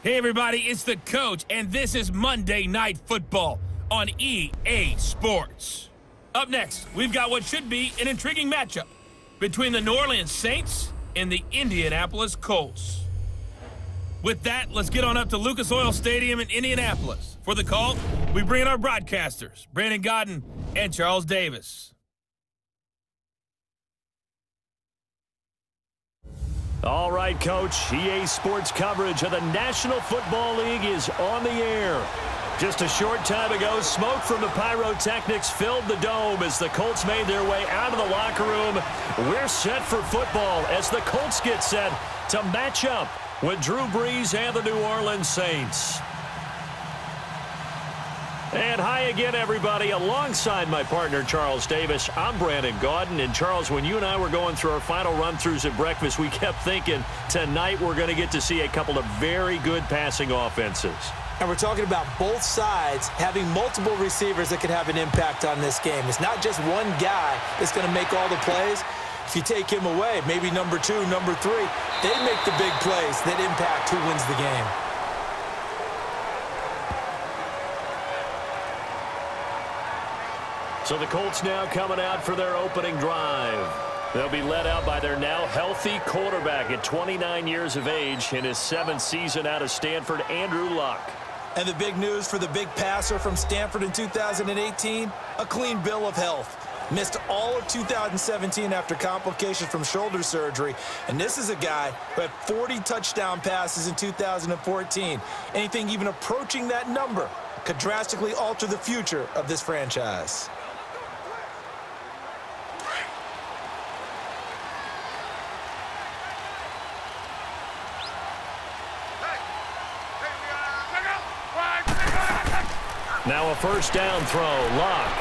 Hey, everybody, it's the Coach, and this is Monday Night Football on EA Sports. Up next, we've got what should be an intriguing matchup between the New Orleans Saints and the Indianapolis Colts. With that, let's get on up to Lucas Oil Stadium in Indianapolis. For the call, we bring in our broadcasters, Brandon Godden and Charles Davis. All right, Coach, EA Sports coverage of the National Football League is on the air. Just a short time ago, smoke from the pyrotechnics filled the dome as the Colts made their way out of the locker room. We're set for football as the Colts get set to match up with Drew Brees and the New Orleans Saints. And hi again, everybody. Alongside my partner, Charles Davis, I'm Brandon Godden. And, Charles, when you and I were going through our final run-throughs at breakfast, we kept thinking tonight we're going to get to see a couple of very good passing offenses. And we're talking about both sides having multiple receivers that could have an impact on this game. It's not just one guy that's going to make all the plays. If you take him away, maybe number 2, number 3, they make the big plays that impact who wins the game. So the Colts now coming out for their opening drive. They'll be led out by their now healthy quarterback at 29 years of age in his 7th season out of Stanford, Andrew Luck. And the big news for the big passer from Stanford in 2018, a clean bill of health. Missed all of 2017 after complications from shoulder surgery. And this is a guy who had 40 touchdown passes in 2014. Anything even approaching that number could drastically alter the future of this franchise. Now a first down throw, Luck.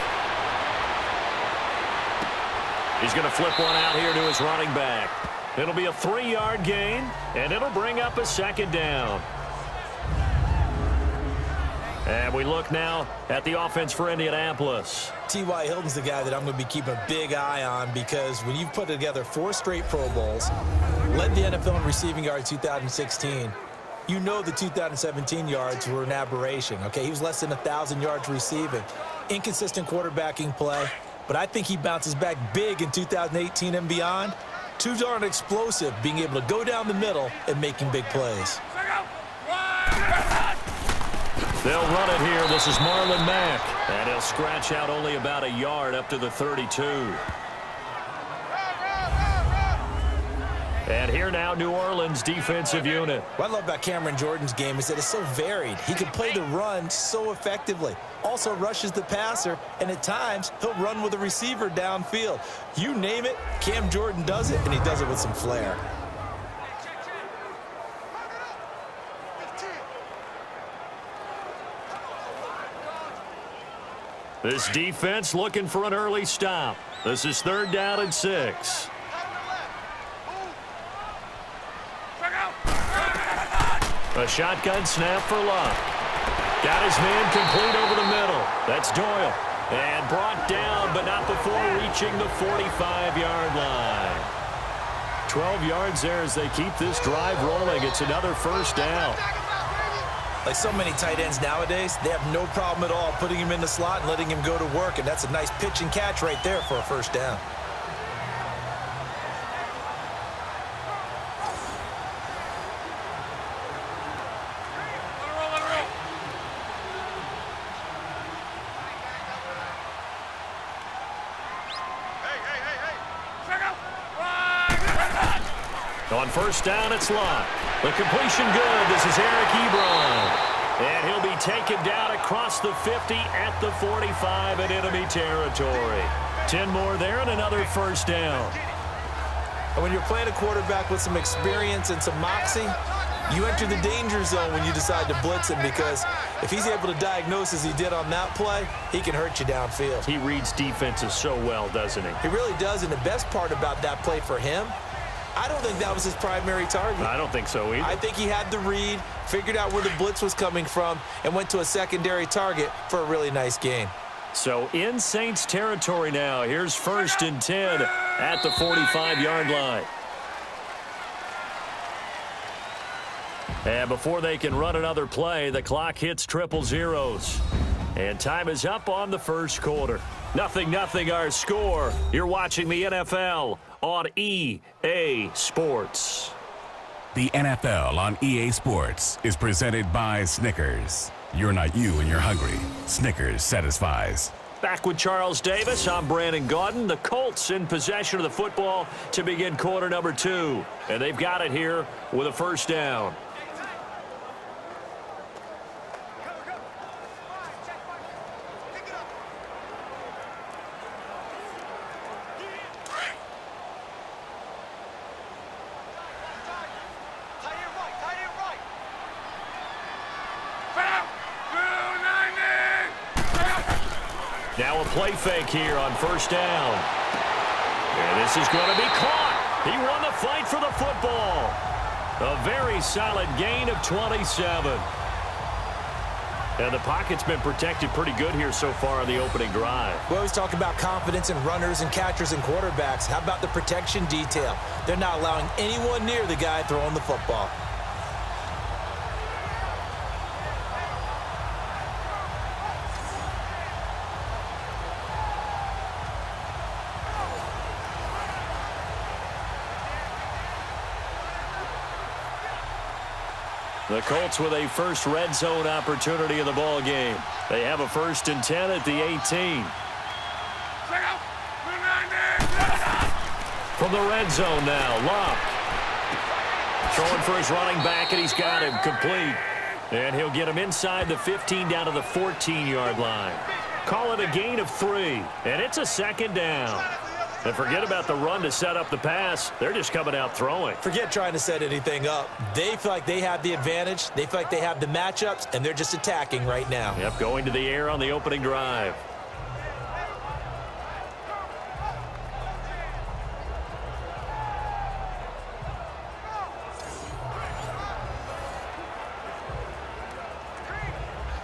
He's going to flip one out here to his running back. It'll be a 3-yard gain, and it'll bring up a second down. And we look now at the offense for Indianapolis. T.Y. Hilton's the guy that I'm going to be keeping a big eye on because when you've put together 4 straight Pro Bowls, led the NFL in receiving yards 2016, you know the 2017 yards were an aberration, okay? He was less than 1,000 yards receiving. Inconsistent quarterbacking play, but I think he bounces back big in 2018 and beyond. Too darn explosive, being able to go down the middle and making big plays. They'll run it here. This is Marlon Mack, and he'll scratch out only about a yard up to the 32. And here now, New Orleans defensive unit. What I love about Cameron Jordan's game is that it's so varied. He can play the run so effectively. Also rushes the passer, and at times, he'll run with a receiver downfield. You name it, Cam Jordan does it, and he does it with some flair. This defense looking for an early stop. This is 3rd down and 6. A shotgun snap for Luck. Got his man complete over the middle. That's Doyle. And brought down, but not before reaching the 45-yard line. 12 yards there as they keep this drive rolling. It's another first down. Like so many tight ends nowadays, they have no problem at all putting him in the slot and letting him go to work. And that's a nice pitch and catch right there for a first down. On first down, it's Luck. The completion good. This is Eric Ebron. And he'll be taken down across the 50 at the 45 in enemy territory. 10 more there and another first down. And when you're playing a quarterback with some experience and some moxie, you enter the danger zone when you decide to blitz him because if he's able to diagnose as he did on that play, he can hurt you downfield. He reads defenses so well, doesn't he? He really does, and the best part about that play for him, I don't think that was his primary target. I don't think so either. I think he had the read, figured out where the blitz was coming from, and went to a secondary target for a really nice gain. So in Saints territory now. Here's 1st and 10 at the 45-yard line. And before they can run another play, the clock hits triple zeros. And time is up on the first quarter. 0-0 our score. You're watching the NFL on EA Sports. The NFL on EA Sports is presented by Snickers. You're not you and you're hungry. Snickers satisfies. Back with Charles Davis, I'm Brandon Gaudin. The Colts in possession of the football to begin quarter number 2. And they've got it here with a first down. Now a play fake here on first down. And this is going to be caught. He won the fight for the football. A very solid gain of 27. And the pocket's been protected pretty good here so far on the opening drive. We always talk about confidence in runners and catchers and quarterbacks. How about the protection detail? They're not allowing anyone near the guy throwing the football. The Colts with a first red zone opportunity in the ball game. They have a 1st and 10 at the 18. From the red zone now, Locke. Throwing for his running back, and he's got him complete. And he'll get him inside the 15 down to the 14-yard line. Call it a gain of 3, and it's a second down. And forget about the run to set up the pass. They're just coming out throwing. Forget trying to set anything up. They feel like they have the advantage. They feel like they have the matchups, and they're just attacking right now. Yep, going to the air on the opening drive.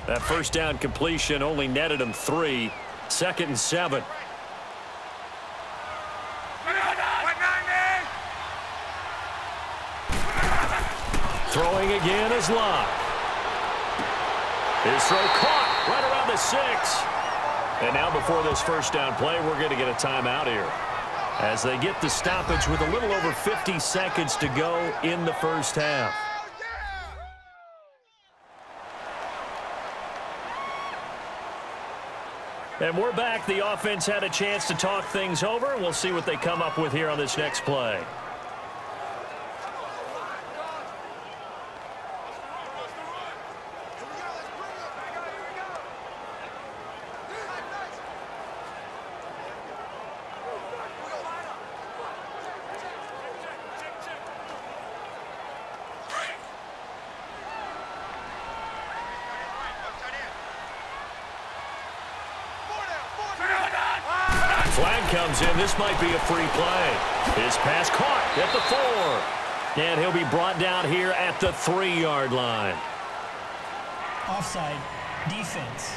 That first down completion only netted him 3. 2nd and 7. Throwing again is Locke. His throw caught right around the 6. And now before this first down play, we're going to get a timeout here. As they get the stoppage with a little over 50 seconds to go in the first half. And we're back. The offense had a chance to talk things over. We'll see what they come up with here on this next play. Flag comes in. This might be a free play. His pass caught at the 4. And he'll be brought down here at the 3-yard line. Offside. Defense.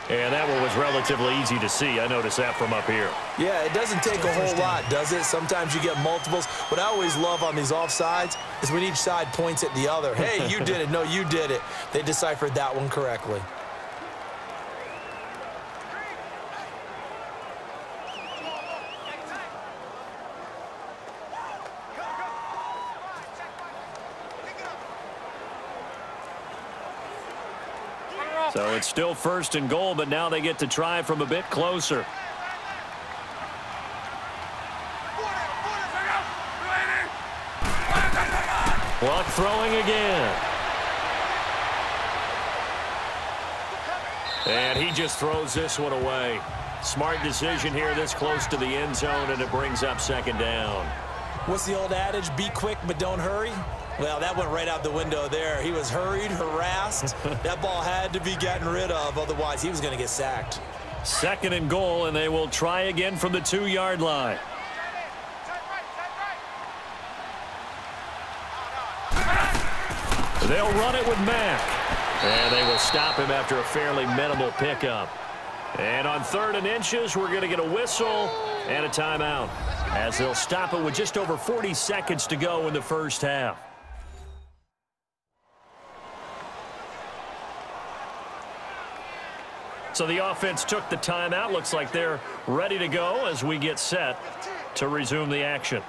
And that one was relatively easy to see. I noticed that from up here. Yeah, it doesn't take a whole lot, does it? Sometimes you get multiples. What I always love on these offsides is when each side points at the other. Hey, you did it. No, you did it. They deciphered that one correctly. So it's still 1st and goal, but now they get to try from a bit closer. Luck throwing again. And he just throws this one away. Smart decision here this close to the end zone, and it brings up 2nd down. What's the old adage? Be quick, but don't hurry. Well, that went right out the window there. He was hurried, harassed. That ball had to be gotten rid of, otherwise he was going to get sacked. 2nd and goal, and they will try again from the 2-yard line. They'll run it with Mack. And they will stop him after a fairly minimal pickup. And on 3rd and inches, we're going to get a whistle and a timeout. as they'll stop it with just over 40 seconds to go in the first half. So the offense took the timeout. Looks like they're ready to go as we get set to resume the action.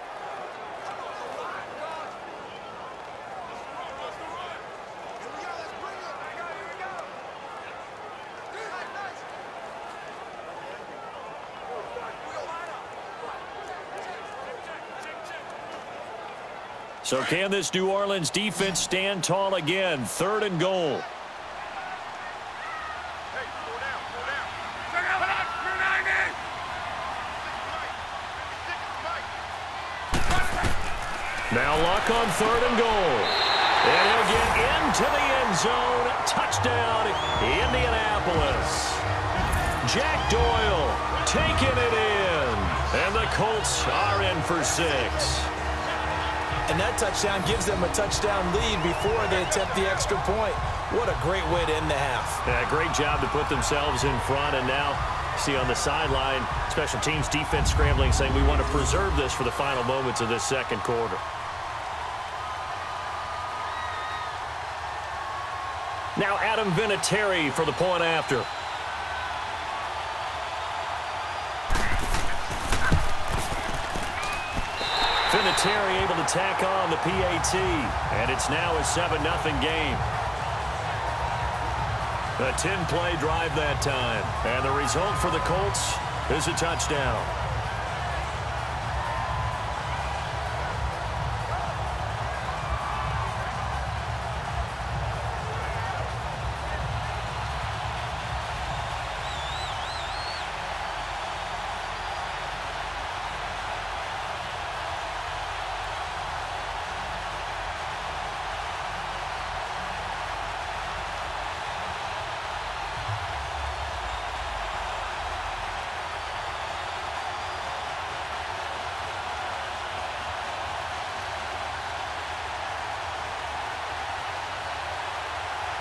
So can this New Orleans defense stand tall again? 3rd and goal. Now Luck on 3rd and goal. And he'll get into the end zone. Touchdown, Indianapolis. Jack Doyle taking it in. And the Colts are in for 6. And that touchdown gives them a touchdown lead before they attempt the extra point. What a great way to end the half. Yeah, great job to put themselves in front. And now, see on the sideline, special teams defense scrambling, saying we want to preserve this for the final moments of this second quarter. Now Adam Vinatieri for the point after. Vinatieri able to tack on the PAT, and it's now a 7-0 game. A 10-play drive that time, and the result for the Colts is a touchdown.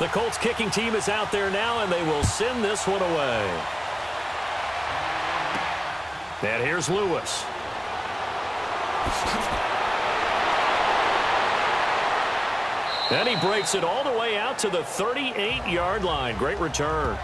The Colts kicking team is out there now, and they will send this one away. And here's Lewis. And he breaks it all the way out to the 38-yard line. Great return.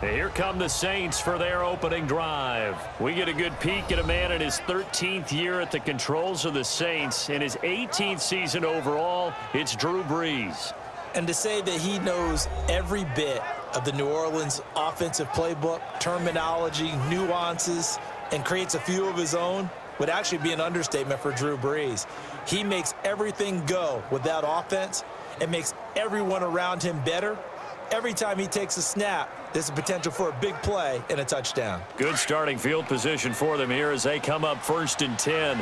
Here come the Saints for their opening drive. We get a good peek at a man in his 13th year at the controls of the Saints. In his 18th season overall, it's Drew Brees. And to say that he knows every bit of the New Orleans offensive playbook, terminology, nuances, and creates a few of his own would actually be an understatement for Drew Brees. He makes everything go with that offense and makes everyone around him better. Every time he takes a snap, there's a potential for a big play and a touchdown. Good starting field position for them here as they come up 1st and 10.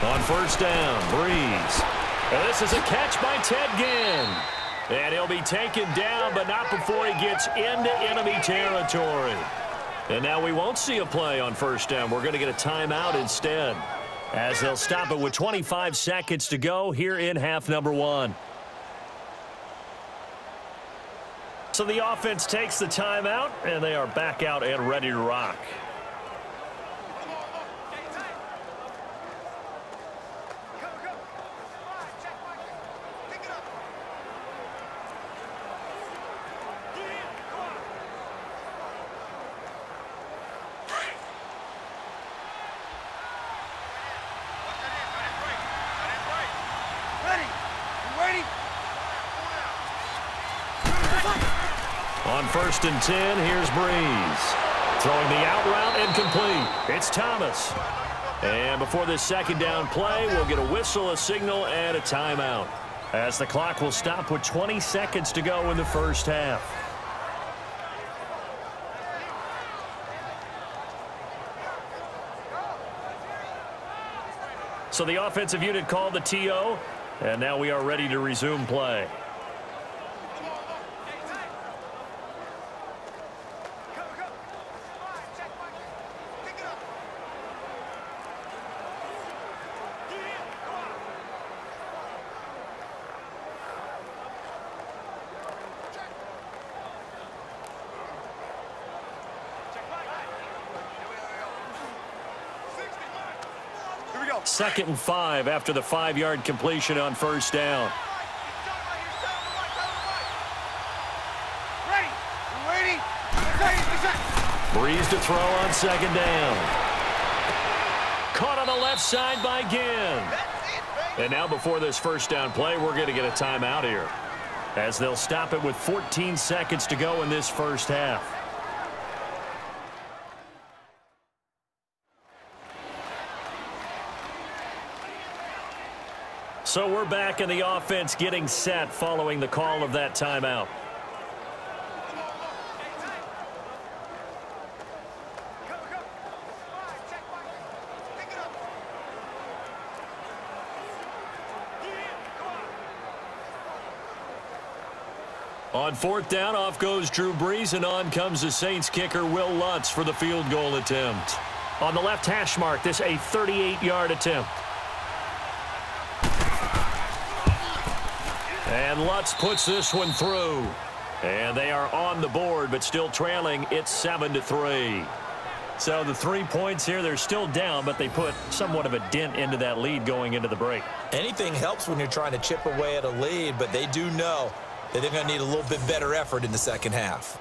On 1st down, Brees. And this is a catch by Ted Ginn. And he'll be taken down, but not before he gets into enemy territory. And now we won't see a play on 1st down. We're going to get a timeout instead, as they'll stop it with 25 seconds to go here in half number 1. So the offense takes the timeout, and they are back out and ready to rock. On 1st and 10, here's Brees. Throwing the out route and complete. It's Thomas. And before this 2nd down play, we'll get a whistle, a signal, and a timeout, as the clock will stop with 20 seconds to go in the first half. So the offensive unit called the TO, and now we are ready to resume play. 2nd and 5 after the 5-yard completion on first down. Breeze to throw on 2nd down. Caught on the left side by Ginn. And now before this first down play, we're going to get a timeout here, as they'll stop it with 14 seconds to go in this first half. So we're back in the offense getting set following the call of that timeout. On 4th down, off goes Drew Brees, and on comes the Saints kicker Will Lutz for the field goal attempt. On the left hash mark, this a 38-yard attempt. And Lutz puts this one through. And they are on the board, but still trailing. It's 7-3. So the 3 points here, they're still down, but they put somewhat of a dent into that lead going into the break. Anything helps when you're trying to chip away at a lead, but they do know that they're going to need a little bit better effort in the second half.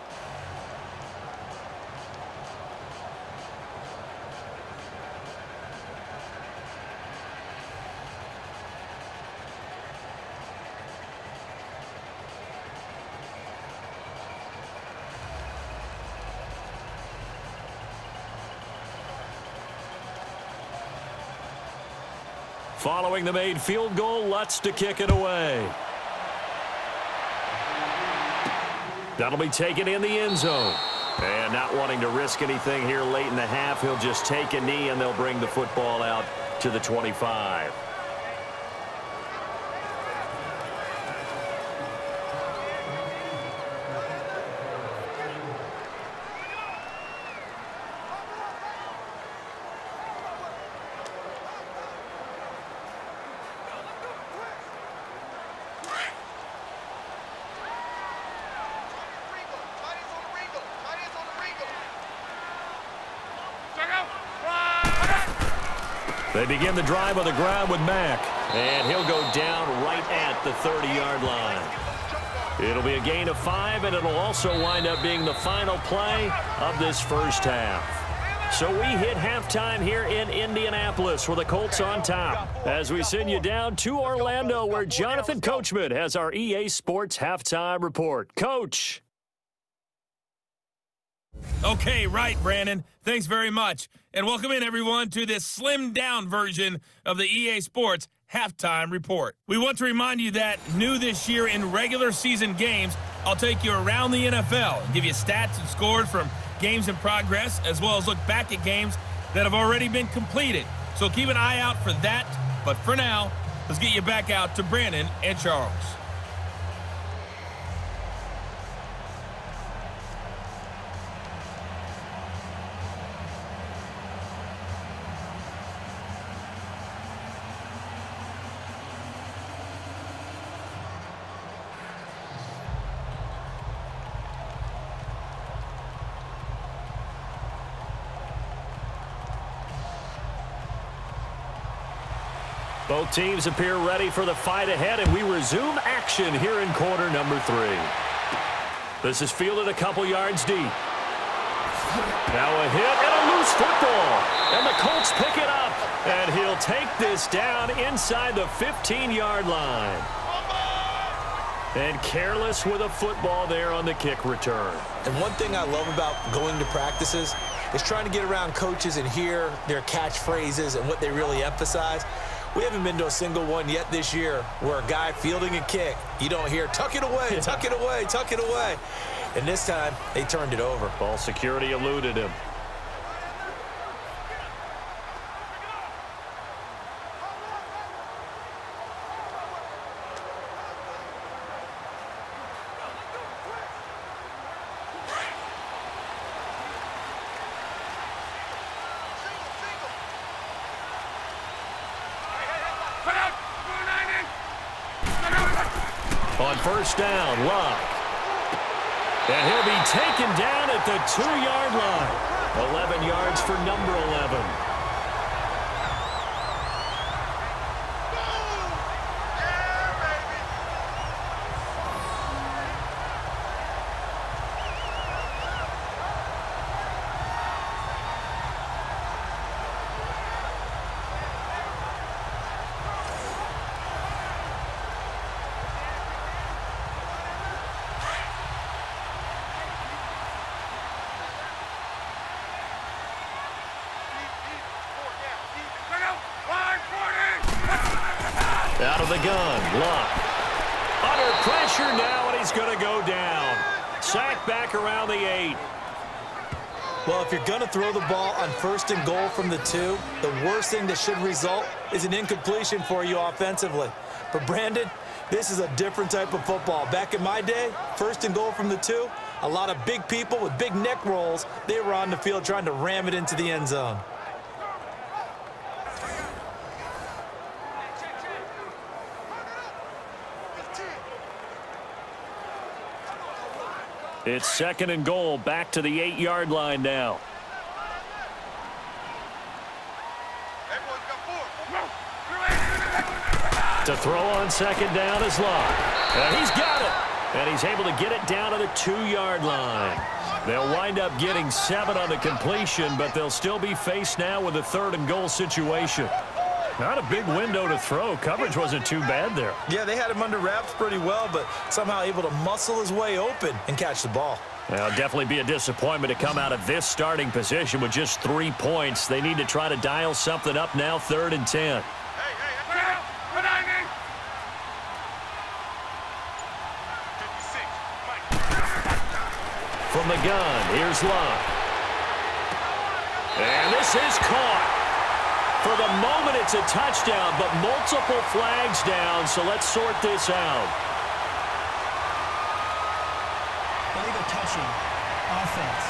Following the made field goal, Lutz to kick it away. That'll be taken in the end zone. And not wanting to risk anything here late in the half, he'll just take a knee and they'll bring the football out to the 25. They begin the drive on the ground with Mack, and he'll go down right at the 30-yard line. It'll be a gain of 5, and it'll also wind up being the final play of this first half. So we hit halftime here in Indianapolis with the Colts on top, as we send you down to Orlando, where Jonathan Coachman has our EA Sports halftime report. Coach. Okay, right, Brandon. Thanks very much. And welcome in, everyone, to this slimmed-down version of the EA Sports Halftime Report. We want to remind you that new this year in regular season games, I'll take you around the NFL and give you stats and scores from games in progress, as well as look back at games that have already been completed. So keep an eye out for that. But for now, let's get you back out to Brandon and Charles. Both teams appear ready for the fight ahead, and we resume action here in quarter number 3. This is fielded a couple yards deep. Now a hit and a loose football. And the Colts pick it up, and he'll take this down inside the 15-yard line. And careless with a football there on the kick return. And one thing I love about going to practices is trying to get around coaches and hear their catchphrases and what they really emphasize. We haven't been to a single one yet this year where a guy fielding a kick, you don't hear, tuck it away, tuck it away, tuck it away. And this time, they turned it over. Ball security eluded him. On first down, Love. And he'll be taken down at the 2-yard line. 11 yards for number 11. the gun, Luck. Under pressure now, and he's going to go down. Sacked back around the 8. Well, if you're going to throw the ball on 1st and goal from the 2, the worst thing that should result is an incompletion for you offensively. But, Brandon, this is a different type of football. Back in my day, 1st and goal from the 2, a lot of big people with big neck rolls, they were on the field trying to ram it into the end zone. It's 2nd and goal, back to the 8-yard line now. To throw on 2nd down is Luck. And he's got it. And he's able to get it down to the 2-yard line. They'll wind up getting 7 on the completion, but they'll still be faced now with a 3rd and goal situation. Not a big window to throw. Coverage wasn't too bad there. Yeah, they had him under wraps pretty well, but somehow able to muscle his way open and catch the ball. Now, it'll definitely be a disappointment to come out of this starting position with just 3 points. They need to try to dial something up now, 3rd and 10. From the gun, here's Luck. And this is caught. For the moment, it's a touchdown, but multiple flags down, so let's sort this out. Illegal touching. Offense.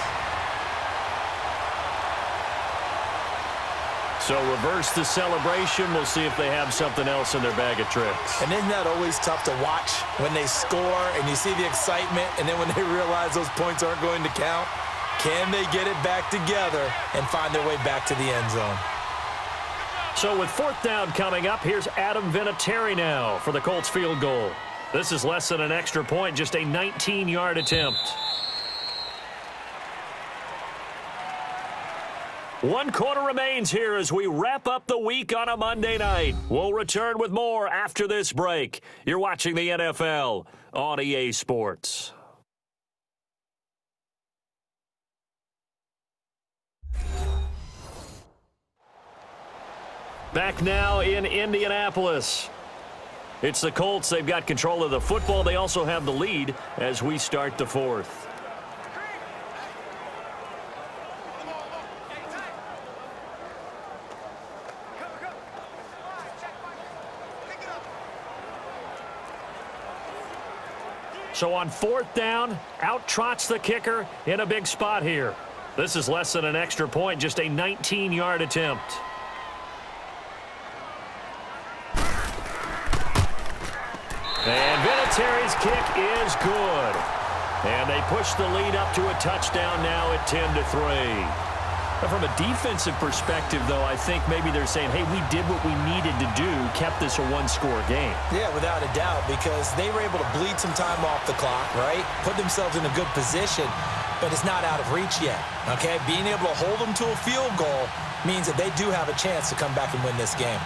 So reverse the celebration. We'll see if they have something else in their bag of tricks. And isn't that always tough to watch when they score and you see the excitement, and then when they realize those points aren't going to count? Can they get it back together and find their way back to the end zone? So with 4th down coming up, here's Adam Vinatieri now for the Colts field goal. This is less than an extra point, just a 19-yard attempt. 1 quarter remains here as we wrap up the week on a Monday night. We'll return with more after this break. You're watching the NFL on EA Sports. Back now in Indianapolis. It's the Colts. They've got control of the football. They also have the lead as we start the 4th. So on 4th down, out trots the kicker in a big spot here. This is less than an extra point, just a 19-yard attempt. And Vinatieri's kick is good. And they push the lead up to a touchdown now at 10-3. From a defensive perspective, though, I think maybe they're saying, hey, we did what we needed to do, kept this a 1-score game. Yeah, without a doubt, because they were able to bleed some time off the clock, right? Put themselves in a good position, but it's not out of reach yet, okay? Being able to hold them to a field goal means that they do have a chance to come back and win this game.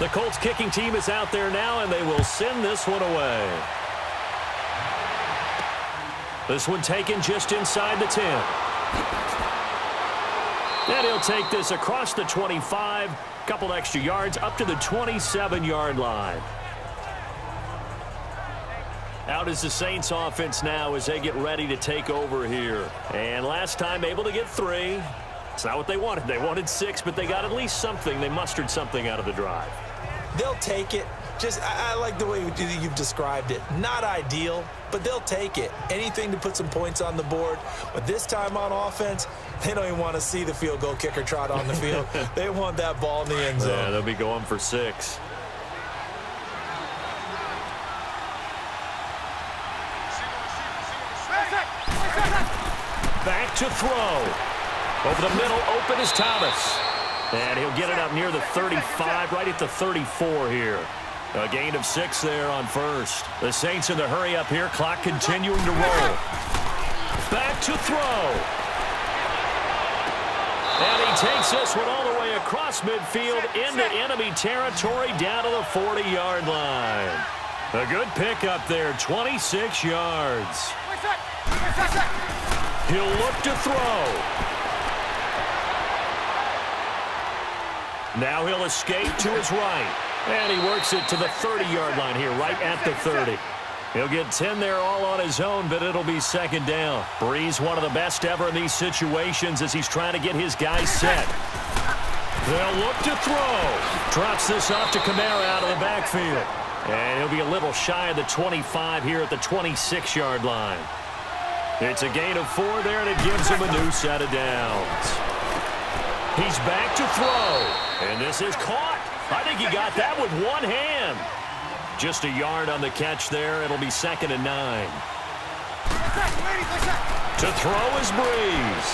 The Colts kicking team is out there now, and they will send this one away. This one taken just inside the 10. And he'll take this across the 25, couple extra yards, up to the 27-yard line. Out is the Saints offense now as they get ready to take over here. And last time able to get 3. It's not what they wanted. They wanted 6, but they got at least something. They mustered something out of the drive. They'll take it. I like the way you've described it. Not ideal, but they'll take it. Anything to put some points on the board. But this time on offense, they don't even want to see the field goal kicker trot on the field. They want that ball in the end zone. Yeah, they'll be going for 6. Back to throw. Over the middle, open is Thomas. And he'll get it up near the 35, right at the 34 here. A gain of 6 there on first. The Saints in the hurry up here. Clock continuing to roll. Back to throw. And he takes this one all the way across midfield into enemy territory down to the 40-yard line. A good pickup there, 26 yards. He'll look to throw. Now he'll escape to his right. And he works it to the 30-yard line here, right at the 30. He'll get 10 there all on his own, but it'll be second down. Breeze, one of the best ever in these situations as he's trying to get his guys set. They'll look to throw. Drops this off to Kamara out of the backfield. And he'll be a little shy of the 25 here at the 26-yard line. It's a gain of 4 there, and it gives him a new set of downs. He's back to throw. And this is caught. I think he got that with one hand. Just a yard on the catch there. It'll be second and 9. To throw is Breeze.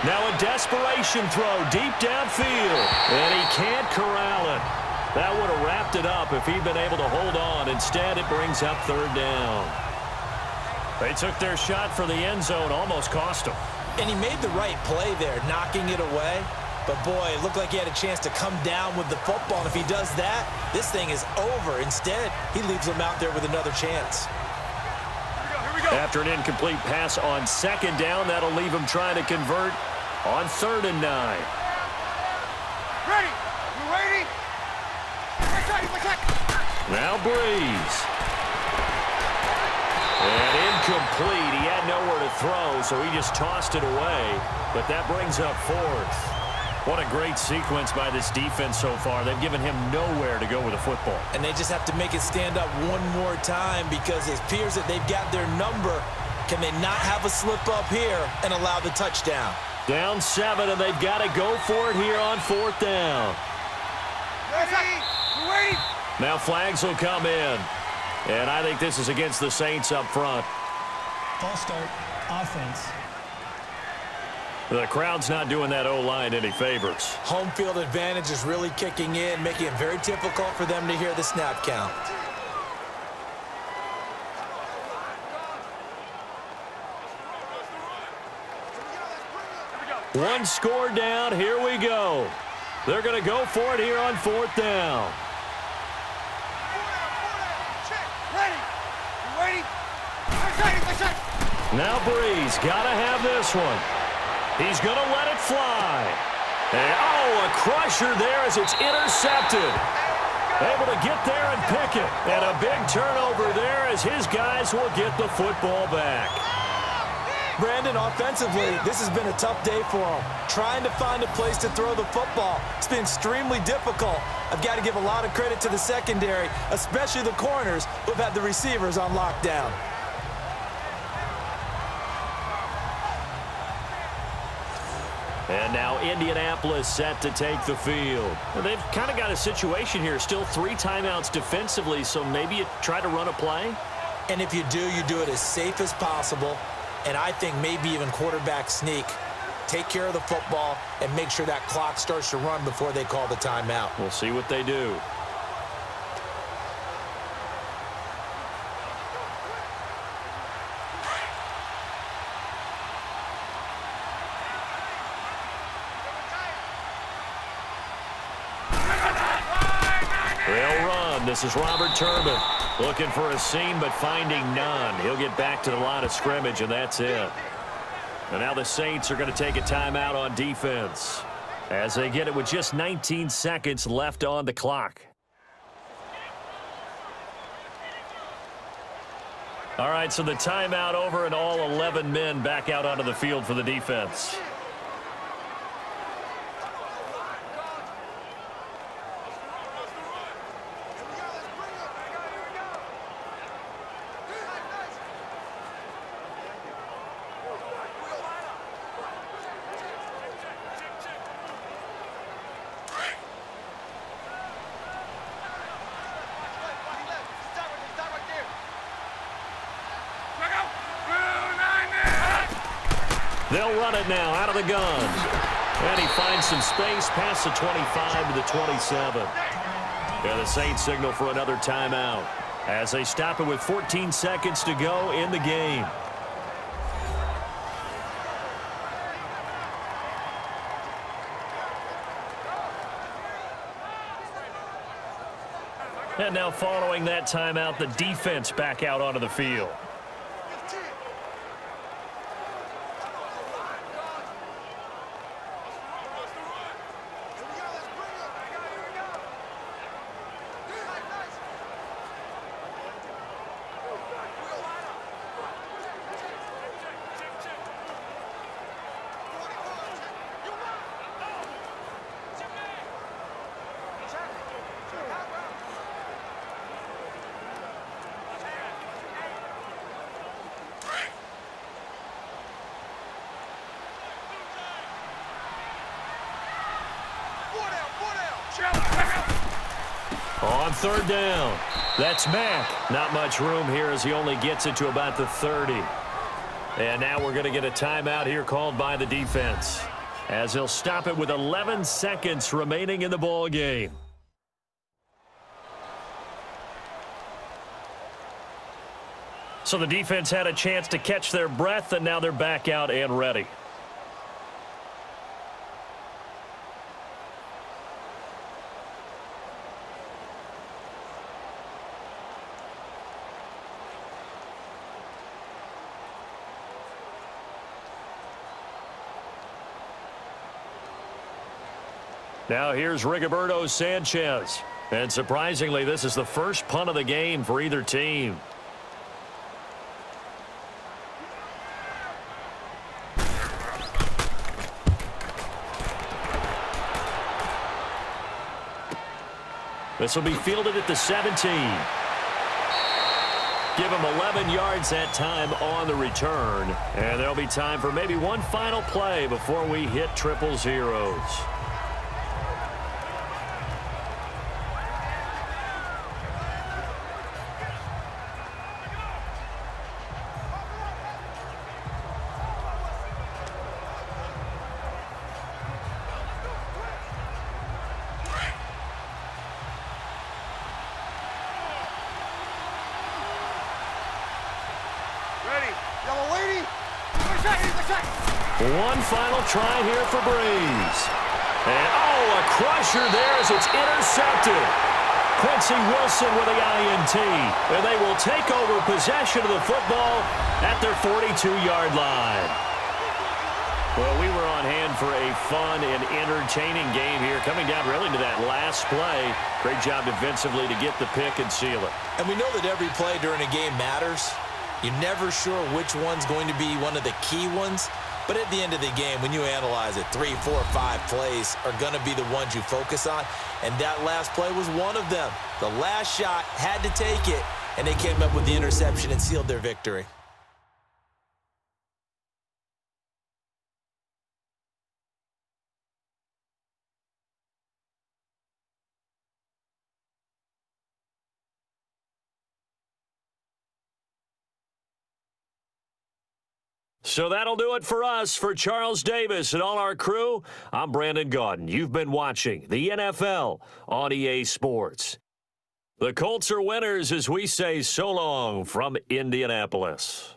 Now a desperation throw deep downfield. And he can't corral it. That would have wrapped it up if he'd been able to hold on. Instead, it brings up third down. They took their shot for the end zone. Almost cost him. And he made the right play there, knocking it away. But, boy, it looked like he had a chance to come down with the football. And if he does that, this thing is over. Instead, he leaves him out there with another chance. Here we go. After an incomplete pass on second down, that'll leave him trying to convert on third and 9. Ready. You ready? Now Breeze. And incomplete. He had nowhere to throw, so he just tossed it away. But that brings up fourth. What a great sequence by this defense so far. They've given him nowhere to go with the football. And they just have to make it stand up one more time because it appears that they've got their number. Can they not have a slip up here and allow the touchdown? Down 7, and they've got to go for it here on fourth down. Ready? Now flags will come in. And I think this is against the Saints up front. False start, offense. The crowd's not doing that O-line any favors. Home field advantage is really kicking in, making it very difficult for them to hear the snap count. One score down. Here we go. They're going to go for it here on fourth down. Now Breeze got to have this one. He's going to let it fly. And, a crusher there as it's intercepted. Able to get there and pick it. And a big turnover there as his guys will get the football back. Brandon, offensively, this has been a tough day for him. Trying to find a place to throw the football. It's been extremely difficult. I've got to give a lot of credit to the secondary, especially the corners who've had the receivers on lockdown. And now Indianapolis set to take the field. Well, they've kind of got a situation here. Still 3 timeouts defensively, so maybe you try to run a play. And if you do it as safe as possible. And I think maybe even quarterback sneak. Take care of the football and make sure that clock starts to run before they call the timeout. We'll see what they do. They'll run. This is Robert Turbin looking for a seam but finding none. He'll get back to the line of scrimmage, and that's it. And now the Saints are going to take a timeout on defense as they get it with just 19 seconds left on the clock. All right, so the timeout over and all 11 men back out onto the field for the defense. They'll run it now out of the gun. And he finds some space past the 25 to the 27. And the Saints signal for another timeout as they stop it with 14 seconds to go in the game. And now following that timeout, the defense back out onto the field. On third down, that's Mack. Not much room here as he only gets it to about the 30. And now we're going to get a timeout here called by the defense, as he'll stop it with 11 seconds remaining in the ball game. So the defense had a chance to catch their breath, and now they're back out and ready. Now here's Rigoberto Sanchez. And surprisingly, this is the first punt of the game for either team. This will be fielded at the 17. Give him 11 yards that time on the return. And there'll be time for maybe one final play before we hit triple zeros. One final try here for Breeze. And, oh, a crusher there as it's intercepted. Quincy Wilson with the INT. And they will take over possession of the football at their 42-yard line. Well, we were on hand for a fun and entertaining game here, coming down really to that last play. Great job defensively to get the pick and seal it. And we know that every play during a game matters. You're never sure which one's going to be one of the key ones. But at the end of the game, when you analyze it, 3, 4, 5 plays are going to be the ones you focus on. And that last play was one of them. The last shot had to take it, and they came up with the interception and sealed their victory. So that'll do it for us. For Charles Davis and all our crew, I'm Brandon Gaudin. You've been watching the NFL on EA Sports. The Colts are winners as we say so long from Indianapolis.